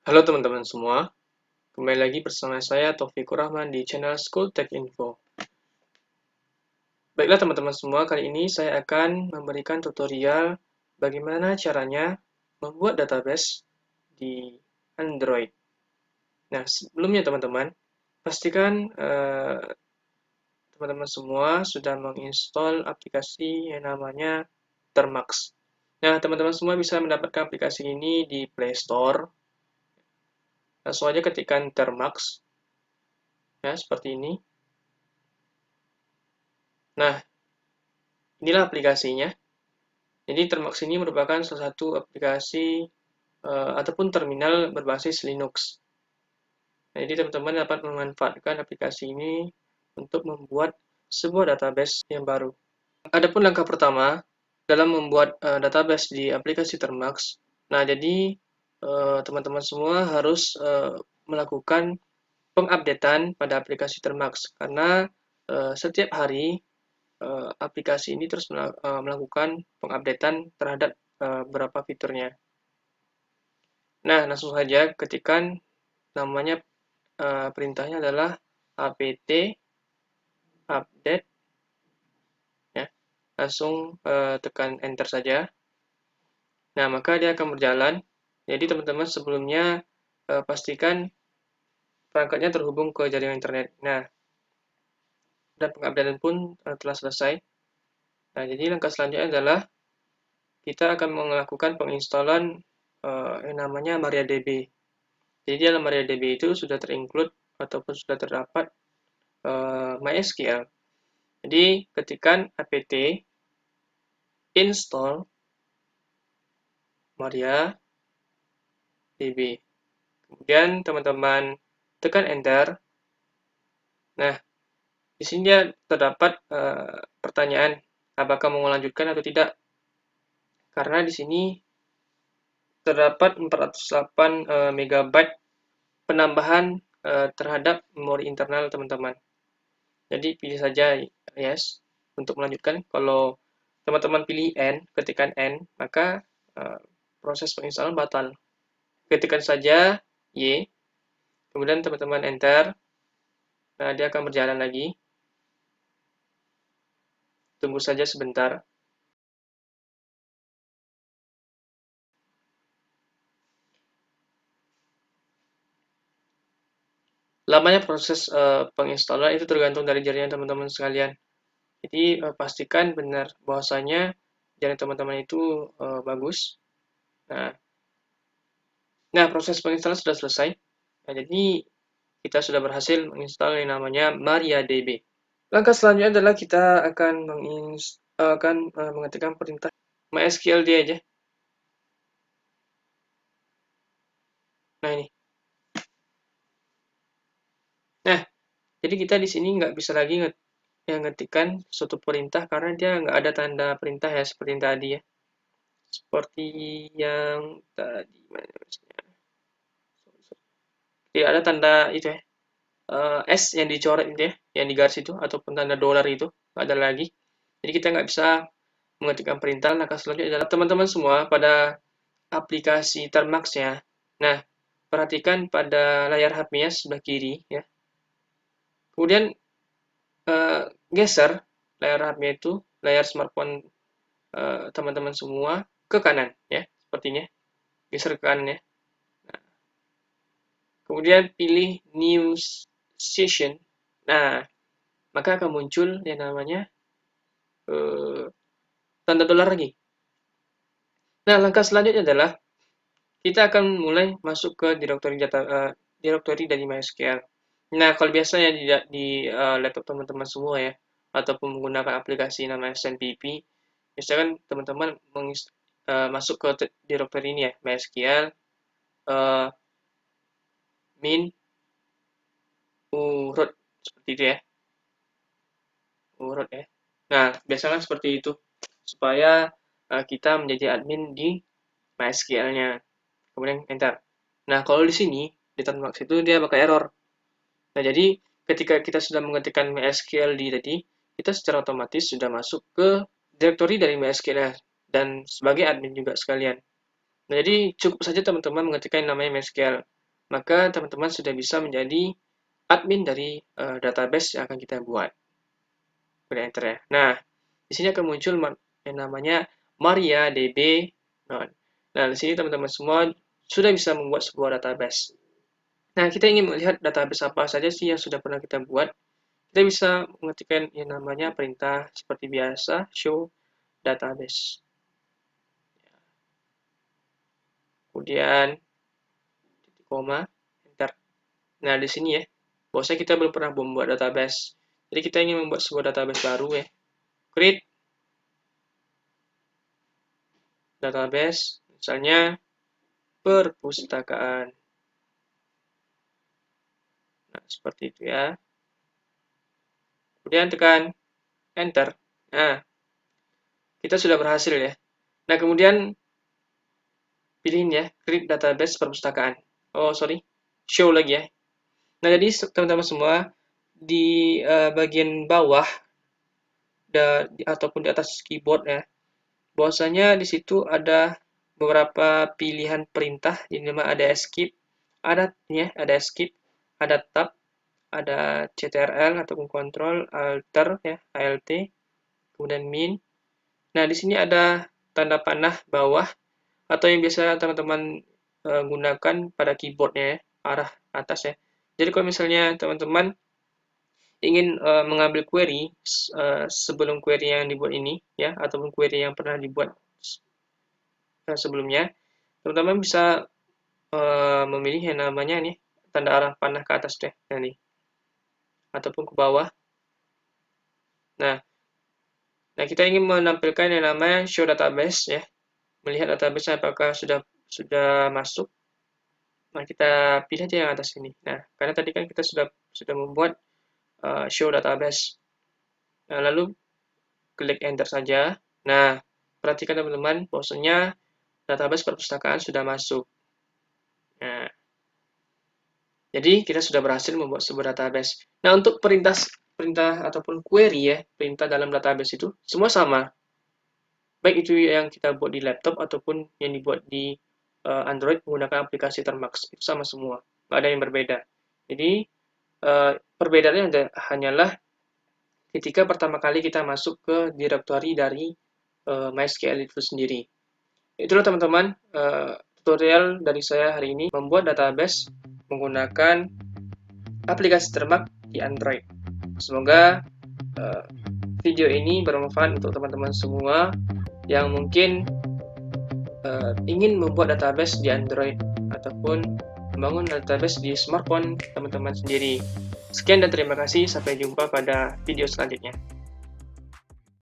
Halo teman-teman semua, kembali lagi bersama saya Taufikur Rahman di channel School Tech Info. Baiklah teman-teman semua, kali ini saya akan memberikan tutorial bagaimana caranya membuat database di Android. Nah, sebelumnya teman-teman, pastikan teman-teman semua sudah menginstal aplikasi yang namanya Termux. Nah, teman-teman semua bisa mendapatkan aplikasi ini di Play Store. Langsung aja ketikkan Termux, ya seperti ini. Nah, inilah aplikasinya. Jadi Termux ini merupakan salah satu aplikasi ataupun terminal berbasis Linux. Nah, jadi teman-teman dapat memanfaatkan aplikasi ini untuk membuat sebuah database yang baru. Adapun langkah pertama dalam membuat database di aplikasi Termux, nah jadi teman-teman semua harus melakukan pengupdatean pada aplikasi Termux karena setiap hari aplikasi ini terus melakukan pengupdatean terhadap beberapa fiturnya. Nah, langsung saja ketikkan namanya, perintahnya adalah apt update, ya. Langsung tekan enter saja. Nah, maka dia akan berjalan. Jadi teman-teman sebelumnya pastikan perangkatnya terhubung ke jaringan internet. Nah, dan pengupdatean pun telah selesai. Nah, jadi langkah selanjutnya adalah kita akan melakukan penginstalan yang namanya MariaDB. Jadi dalam MariaDB itu sudah terinclude ataupun sudah terdapat MySQL. Jadi ketikkan apt install MariaDB. Kemudian teman-teman tekan enter. Nah, di sini dia terdapat pertanyaan apakah mau melanjutkan atau tidak. Karena di sini terdapat 408 MB penambahan terhadap memori internal teman-teman. Jadi pilih saja yes untuk melanjutkan. Kalau teman-teman pilih N, ketikkan N, maka proses penginstalan batal. Ketikkan saja Y, kemudian teman-teman enter. Nah, dia akan berjalan lagi. Tunggu saja sebentar. Lamanya proses penginstalan itu tergantung dari jaringan teman-teman sekalian. Jadi pastikan benar bahwasanya jaringan teman-teman itu bagus. Nah, proses penginstalan sudah selesai. Nah, jadi kita sudah berhasil menginstal yang namanya MariaDB. Langkah selanjutnya adalah kita akan mengetikkan perintah MySQL dia aja. Nah ini. Nah, jadi kita di sini nggak bisa lagi ngetikkan suatu perintah karena dia nggak ada tanda perintah ya seperti yang tadi ya. Seperti yang tadi tidak ada tanda itu ya. S yang dicoret itu ya, yang di garis itu ataupun tanda dolar itu nggak ada lagi. Jadi kita nggak bisa mengetikkan perintah. Langkah selanjutnya adalah teman-teman semua pada aplikasi Termux ya. Nah, perhatikan pada layar HP-nya sebelah kiri ya. Kemudian geser layar HP itu, layar smartphone teman-teman semua ke kanan ya, sepertinya. Geser ke kanan ya. Nah, kemudian pilih New Session. Nah, maka akan muncul yang namanya tanda dolar lagi. Nah, langkah selanjutnya adalah kita akan mulai masuk ke direktori dari MySQL. Nah, kalau biasanya di laptop teman-teman semua ya, ataupun menggunakan aplikasi namanya SNPP, biasanya kan teman-teman masuk ke direktori ini ya, MySQL, uh, min, urut, seperti itu ya, urut ya. Nah, biasanya seperti itu, supaya kita menjadi admin di MySQL-nya. Kemudian enter. Nah, kalau di sini, di Termux itu dia bakal error. Nah, jadi ketika kita sudah mengetikkan MySQL di tadi, kita secara otomatis sudah masuk ke direktori dari MySQL dan sebagai admin juga sekalian. Nah, jadi cukup saja teman-teman mengetikkan namanya MySQL. maka teman-teman sudah bisa menjadi admin dari database yang akan kita buat. Klik enter ya. Nah, di sini akan muncul yang namanya MariaDB Node. Nah, di sini teman-teman semua sudah bisa membuat sebuah database. Nah, kita ingin melihat database apa saja sih yang sudah pernah kita buat. Kita bisa mengetikkan yang namanya perintah seperti biasa, show database. Kemudian titik koma, enter. Nah, di sini ya, bahwasanya kita belum pernah membuat database. Jadi kita ingin membuat sebuah database baru ya. Create database, misalnya perpustakaan. Nah, seperti itu ya. Kemudian tekan enter. Nah, kita sudah berhasil ya. Nah, kemudian pilihin ya, create database perpustakaan. Oh, sorry, show lagi ya. Nah, jadi teman-teman semua, di bagian bawah ataupun di atas keyboard ya, bahwasanya di situ ada beberapa pilihan perintah, ini ada escape, ada escape, ada tab, ada ctrl ataupun control, alter ya, alt, kemudian min. Nah, di sini ada tanda panah bawah atau yang biasa teman-teman gunakan pada keyboardnya ya, arah atas ya. Jadi kalau misalnya teman-teman ingin mengambil query sebelum query yang dibuat ini ya, ataupun query yang pernah dibuat sebelumnya, teman-teman bisa memilih yang namanya nih tanda arah panah ke atas deh, nah nih, ataupun ke bawah. Nah, kita ingin menampilkan yang namanya show database ya, melihat database apakah sudah masuk. Nah, kita pilih aja yang atas ini. Nah, karena tadi kan kita sudah membuat show database. Nah, lalu klik enter saja. Nah, perhatikan teman-teman, bahwasanya database perpustakaan sudah masuk. Nah, jadi kita sudah berhasil membuat sebuah database. Nah, untuk perintah ataupun query ya, perintah dalam database itu semua sama. Baik itu yang kita buat di laptop ataupun yang dibuat di Android menggunakan aplikasi Termux, itu sama semua, nggak ada yang berbeda. Jadi perbedaannya hanyalah ketika pertama kali kita masuk ke directory dari MySQL itu sendiri. Itulah teman-teman tutorial dari saya hari ini, membuat database menggunakan aplikasi Termux di Android. Semoga video ini bermanfaat untuk teman-teman semua yang mungkin ingin membuat database di Android ataupun membangun database di smartphone teman-teman sendiri. Sekian dan terima kasih, sampai jumpa pada video selanjutnya.